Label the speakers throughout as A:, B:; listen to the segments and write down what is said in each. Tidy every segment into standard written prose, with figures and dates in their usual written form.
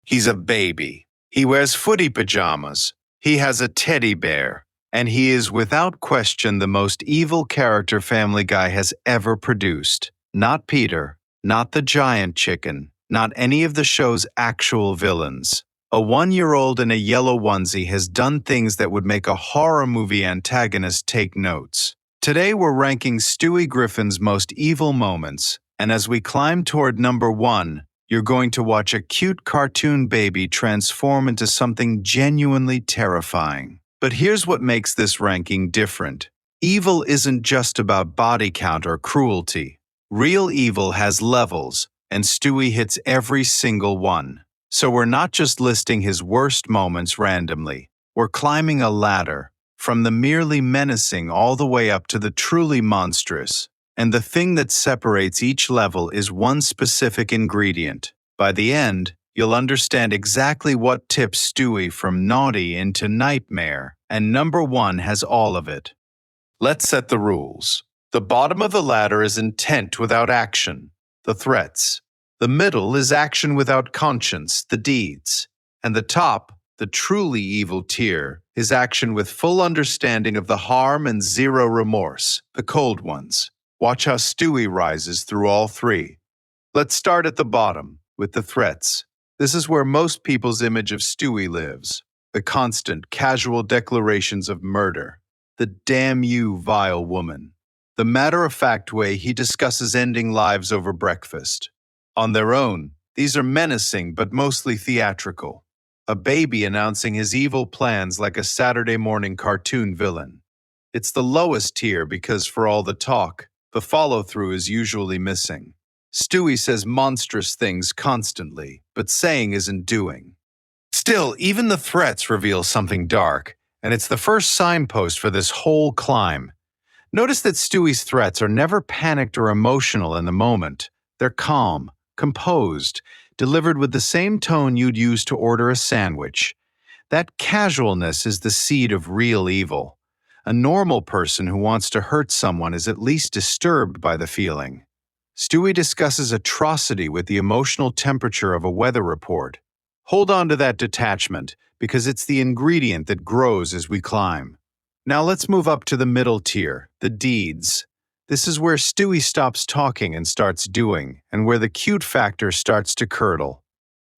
A: He's a baby. He wears footy pajamas. He has a teddy bear. And he is without question the most evil character Family Guy has ever produced. Not Peter, not the giant chicken, not any of the show's actual villains. A 1-year-old in a yellow onesie has done things that would make a horror movie antagonist take notes. Today we're ranking Stewie Griffin's most evil moments, and as we climb toward number 1, you're going to watch a cute cartoon baby transform into something genuinely terrifying. But here's what makes this ranking different. Evil isn't just about body count or cruelty. Real evil has levels, and Stewie hits every single one. So we're not just listing his worst moments randomly. We're climbing a ladder, from the merely menacing all the way up to the truly monstrous. And the thing that separates each level is one specific ingredient. By the end, you'll understand exactly what tips Stewie from naughty into nightmare, and number 1 has all of it. Let's set the rules. The bottom of the ladder is intent without action, the threats. The middle is action without conscience, the deeds. And the top, the truly evil tier, is action with full understanding of the harm and zero remorse, the cold ones. Watch how Stewie rises through all 3. Let's start at the bottom, with the threats. This is where most people's image of Stewie lives. The constant, casual declarations of murder. The damn you, vile woman. The matter-of-fact way he discusses ending lives over breakfast. On their own, these are menacing but mostly theatrical. A baby announcing his evil plans like a Saturday morning cartoon villain. It's the lowest tier because for all the talk, the follow-through is usually missing. Stewie says monstrous things constantly, but saying isn't doing. Still, even the threats reveal something dark, and it's the first signpost for this whole climb. Notice that Stewie's threats are never panicked or emotional in the moment. They're calm, composed, delivered with the same tone you'd use to order a sandwich. That casualness is the seed of real evil. A normal person who wants to hurt someone is at least disturbed by the feeling. Stewie discusses atrocity with the emotional temperature of a weather report. Hold on to that detachment, because it's the ingredient that grows as we climb. Now let's move up to the middle tier, the deeds. This is where Stewie stops talking and starts doing, and where the cute factor starts to curdle.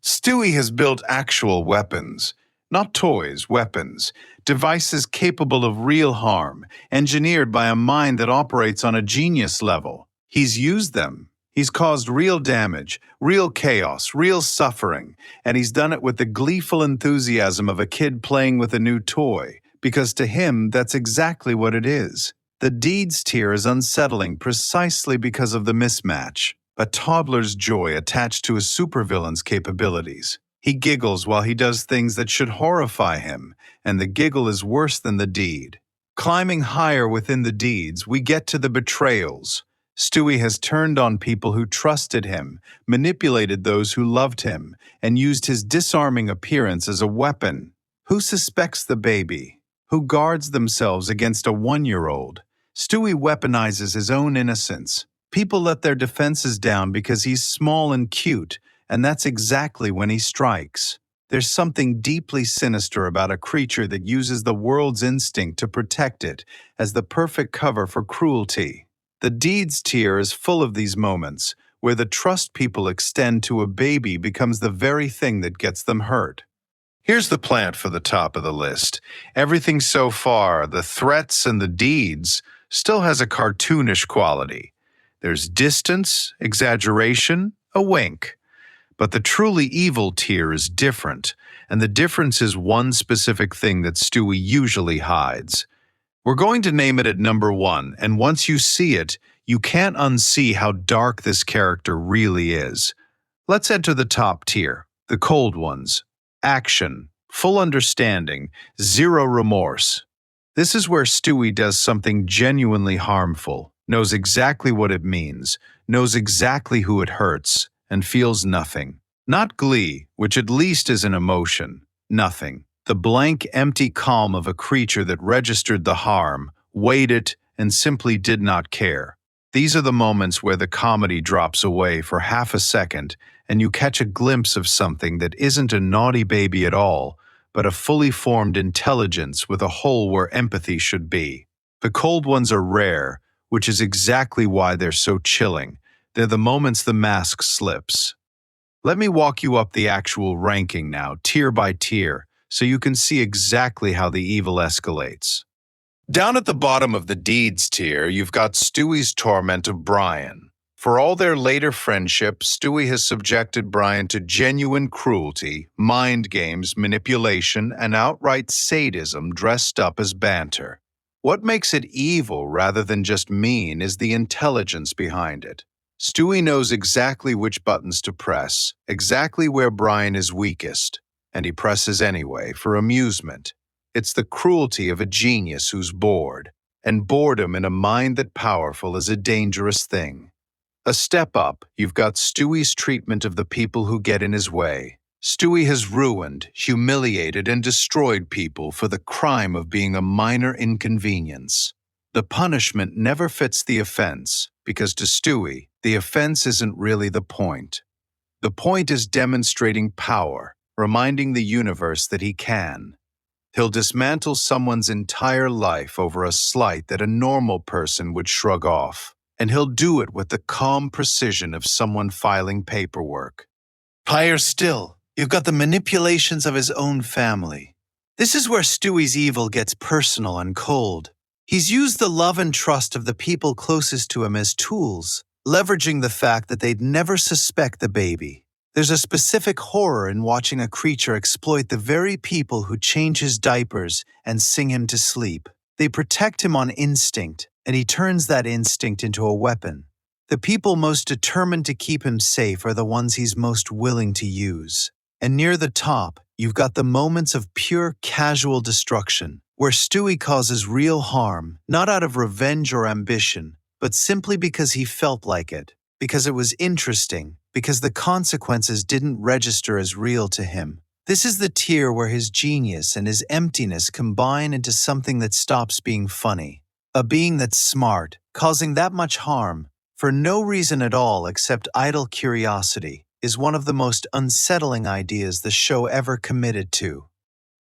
A: Stewie has built actual weapons. Not toys, weapons. Devices capable of real harm, engineered by a mind that operates on a genius level. He's used them. He's caused real damage, real chaos, real suffering, and he's done it with the gleeful enthusiasm of a kid playing with a new toy, because to him, that's exactly what it is. The deeds tier is unsettling precisely because of the mismatch, a toddler's joy attached to a supervillain's capabilities. He giggles while he does things that should horrify him, and the giggle is worse than the deed. Climbing higher within the deeds, we get to the betrayals. Stewie has turned on people who trusted him, manipulated those who loved him, and used his disarming appearance as a weapon. Who suspects the baby? Who guards themselves against a 1-year-old? Stewie weaponizes his own innocence. People let their defenses down because he's small and cute, and that's exactly when he strikes. There's something deeply sinister about a creature that uses the world's instinct to protect it as the perfect cover for cruelty. The deeds tier is full of these moments, where the trust people extend to a baby becomes the very thing that gets them hurt. Here's the plant for the top of the list. Everything so far, the threats and the deeds, still has a cartoonish quality. There's distance, exaggeration, a wink. But the truly evil tier is different, and the difference is one specific thing that Stewie usually hides. We're going to name it at number 1, and once you see it, you can't unsee how dark this character really is. Let's enter the top tier, the cold ones. Action, full understanding, zero remorse. This is where Stewie does something genuinely harmful, knows exactly what it means, knows exactly who it hurts, and feels nothing. Not glee, which at least is an emotion. Nothing. The blank, empty calm of a creature that registered the harm, weighed it, and simply did not care. These are the moments where the comedy drops away for half a second, and you catch a glimpse of something that isn't a naughty baby at all, but a fully formed intelligence with a hole where empathy should be. The cold ones are rare, which is exactly why they're so chilling. They're the moments the mask slips. Let me walk you up the actual ranking now, tier by tier, so you can see exactly how the evil escalates. Down at the bottom of the deeds tier, you've got Stewie's torment of Brian. For all their later friendship, Stewie has subjected Brian to genuine cruelty, mind games, manipulation, and outright sadism dressed up as banter. What makes it evil rather than just mean is the intelligence behind it. Stewie knows exactly which buttons to press, exactly where Brian is weakest, and he presses anyway for amusement. It's the cruelty of a genius who's bored, and boredom in a mind that powerful is a dangerous thing. A step up, you've got Stewie's treatment of the people who get in his way. Stewie has ruined, humiliated, and destroyed people for the crime of being a minor inconvenience. The punishment never fits the offense, because to Stewie, the offense isn't really the point. The point is demonstrating power, reminding the universe that he can. He'll dismantle someone's entire life over a slight that a normal person would shrug off, and he'll do it with the calm precision of someone filing paperwork. Higher still, you've got the manipulations of his own family. This is where Stewie's evil gets personal and cold. He's used the love and trust of the people closest to him as tools, leveraging the fact that they'd never suspect the baby. There's a specific horror in watching a creature exploit the very people who change his diapers and sing him to sleep. They protect him on instinct, and he turns that instinct into a weapon. The people most determined to keep him safe are the ones he's most willing to use. And near the top, you've got the moments of pure casual destruction, where Stewie causes real harm, not out of revenge or ambition, but simply because he felt like it, because it was interesting, because the consequences didn't register as real to him. This is the tier where his genius and his emptiness combine into something that stops being funny. A being that's smart, causing that much harm, for no reason at all except idle curiosity, is one of the most unsettling ideas the show ever committed to.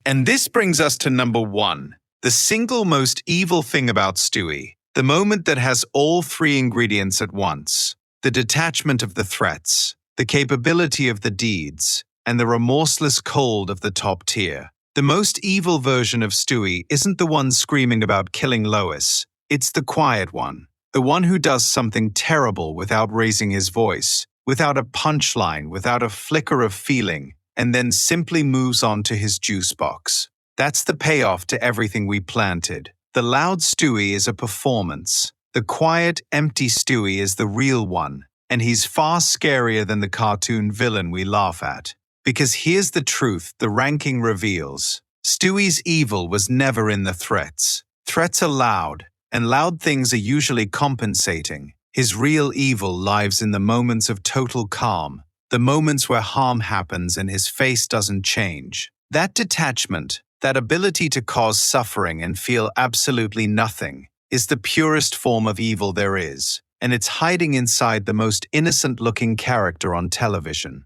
A: And this brings us to number 1, the single most evil thing about Stewie, the moment that has all 3 ingredients at once. The detachment of the threats, the capability of the deeds, and the remorseless cold of the top tier. The most evil version of Stewie isn't the one screaming about killing Lois. It's the quiet one, the one who does something terrible without raising his voice, without a punchline, without a flicker of feeling, and then simply moves on to his juice box. That's the payoff to everything we planted. The loud Stewie is a performance. The quiet, empty Stewie is the real one, and he's far scarier than the cartoon villain we laugh at. Because here's the truth the ranking reveals. Stewie's evil was never in the threats. Threats are loud, and loud things are usually compensating. His real evil lies in the moments of total calm, the moments where harm happens and his face doesn't change. That detachment, that ability to cause suffering and feel absolutely nothing, is the purest form of evil there is, and it's hiding inside the most innocent-looking character on television.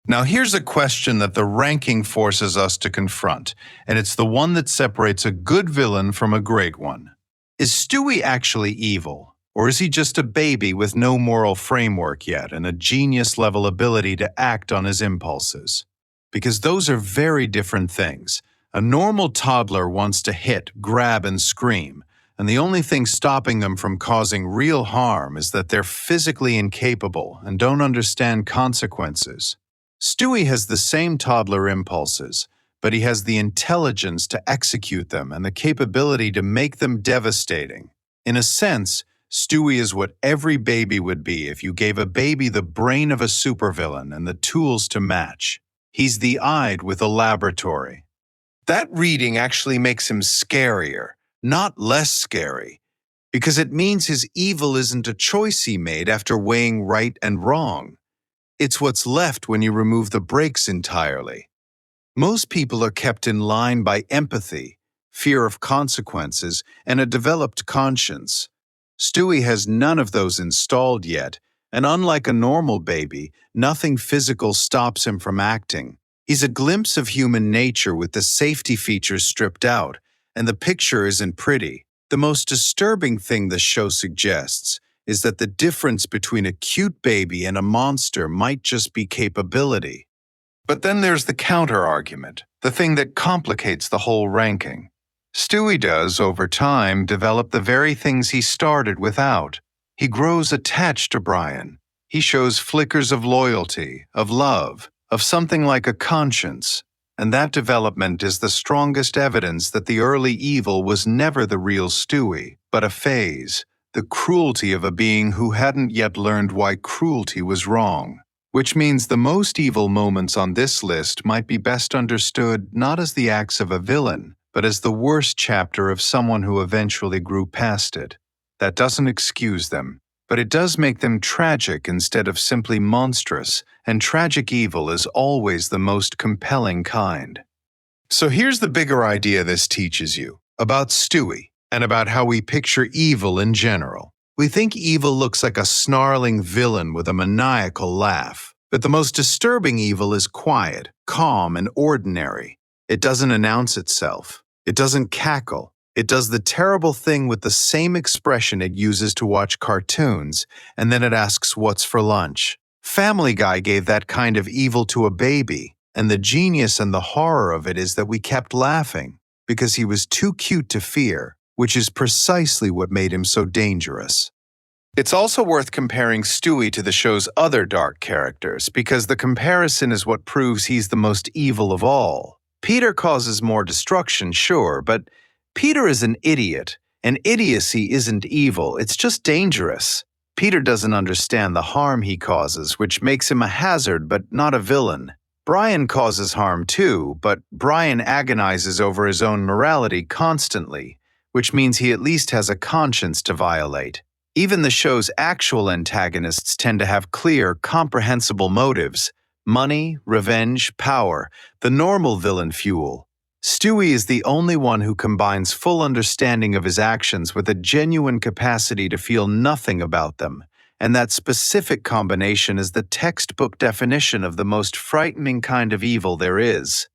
A: Now here's a question that the ranking forces us to confront, and it's the one that separates a good villain from a great one. Is Stewie actually evil, or is he just a baby with no moral framework yet and a genius-level ability to act on his impulses? Because those are very different things. A normal toddler wants to hit, grab, and scream, and the only thing stopping them from causing real harm is that they're physically incapable and don't understand consequences. Stewie has the same toddler impulses, but he has the intelligence to execute them and the capability to make them devastating. In a sense, Stewie is what every baby would be if you gave a baby the brain of a supervillain and the tools to match. He's the eyed with a laboratory. That reading actually makes him scarier, not less scary, because it means his evil isn't a choice he made after weighing right and wrong. It's what's left when you remove the brakes entirely. Most people are kept in line by empathy, fear of consequences, and a developed conscience. Stewie has none of those installed yet, And unlike a normal baby, nothing physical stops him from acting. He's a glimpse of human nature with the safety features stripped out, and the picture isn't pretty. The most disturbing thing the show suggests is that the difference between a cute baby and a monster might just be capability. But then there's the counter-argument, the thing that complicates the whole ranking. Stewie does, over time, develop the very things he started without. He grows attached to Brian. He shows flickers of loyalty, of love, of something like a conscience. And that development is the strongest evidence that the early evil was never the real Stewie, but a phase, the cruelty of a being who hadn't yet learned why cruelty was wrong. Which means the most evil moments on this list might be best understood not as the acts of a villain, but as the worst chapter of someone who eventually grew past it. That doesn't excuse them, but it does make them tragic instead of simply monstrous, and tragic evil is always the most compelling kind. So here's the bigger idea this teaches you, about Stewie, and about how we picture evil in general. We think evil looks like a snarling villain with a maniacal laugh, but the most disturbing evil is quiet, calm, and ordinary. It doesn't announce itself. It doesn't cackle. It does the terrible thing with the same expression it uses to watch cartoons, and then it asks what's for lunch. Family Guy gave that kind of evil to a baby, and the genius and the horror of it is that we kept laughing, because he was too cute to fear, which is precisely what made him so dangerous. It's also worth comparing Stewie to the show's other dark characters, because the comparison is what proves he's the most evil of all. Peter causes more destruction, sure, but Peter is an idiot, and idiocy isn't evil, it's just dangerous. Peter doesn't understand the harm he causes, which makes him a hazard but not a villain. Brian causes harm too, but Brian agonizes over his own morality constantly, which means he at least has a conscience to violate. Even the show's actual antagonists tend to have clear, comprehensible motives: money, revenge, power, the normal villain fuel. Stewie is the only one who combines full understanding of his actions with a genuine capacity to feel nothing about them, and that specific combination is the textbook definition of the most frightening kind of evil there is.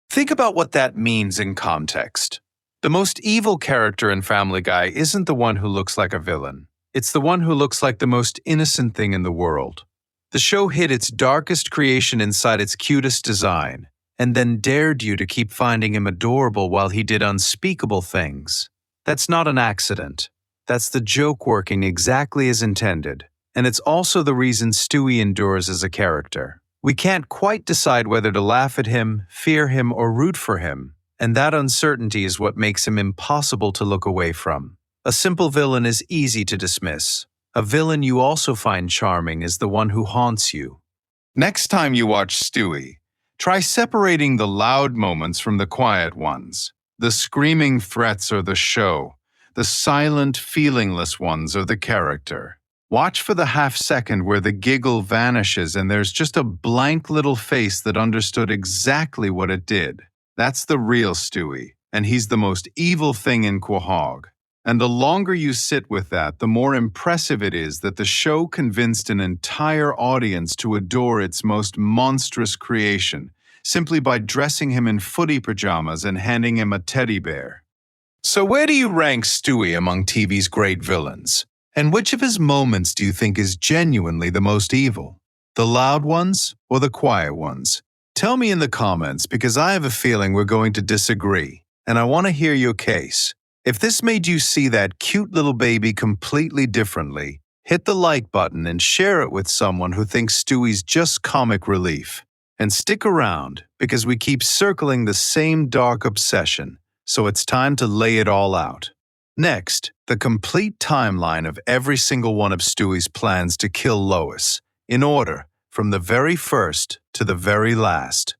A: Think about what that means in context. The most evil character in Family Guy isn't the one who looks like a villain. It's the one who looks like the most innocent thing in the world. The show hid its darkest creation inside its cutest design, and then dared you to keep finding him adorable while he did unspeakable things. That's not an accident. That's the joke working exactly as intended, and it's also the reason Stewie endures as a character. We can't quite decide whether to laugh at him, fear him, or root for him, and that uncertainty is what makes him impossible to look away from. A simple villain is easy to dismiss. A villain you also find charming is the one who haunts you. Next time you watch Stewie, try separating the loud moments from the quiet ones. The screaming threats are the show. The silent, feelingless ones are the character. Watch for the half-second where the giggle vanishes and there's just a blank little face that understood exactly what it did. That's the real Stewie, and he's the most evil thing in Quahog. And the longer you sit with that, the more impressive it is that the show convinced an entire audience to adore its most monstrous creation, simply by dressing him in footy pajamas and handing him a teddy bear. So where do you rank Stewie among TV's great villains? And which of his moments do you think is genuinely the most evil? The loud ones or the quiet ones? Tell me in the comments, because I have a feeling we're going to disagree, and I want to hear your case. If this made you see that cute little baby completely differently, hit the like button and share it with someone who thinks Stewie's just comic relief. And stick around, because we keep circling the same dark obsession, so it's time to lay it all out. Next, the complete timeline of every single one of Stewie's plans to kill Lois, in order, from the very first to the very last.